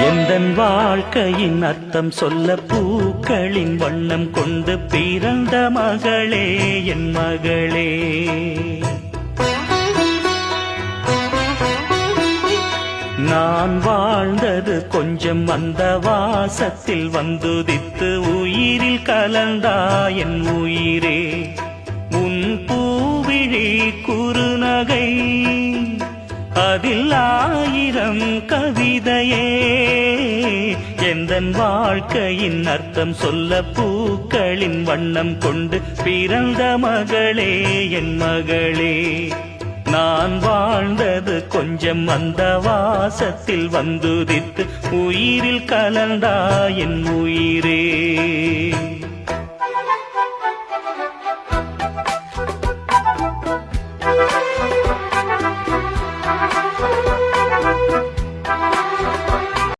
எந்தன் வாழ்க்கையின் அர்த்தம் சொல்ல பூக்களின் வண்ணம் கொண்டு பிறந்த மகளே என் மகளே. நான் வாழ்ந்தது கொஞ்சம் அந்த வாசத்தில் வந்துதித்து உயிரில் கலந்தா என் உயிரே. உன் பூவிழி குறுநகை அதில் 1000 கவிதையே. எந்தன் வாழ்க்கையின் அர்த்தம் சொல்ல பூக்களின் வண்ணம் கொண்டு பிறந்த மகளே என் மகளே. நான் வாழ்ந்தது கொஞ்சம் அந்த வாசத்தில் வந்துதித்து உயிரில் கலந்தா என் உயிரே.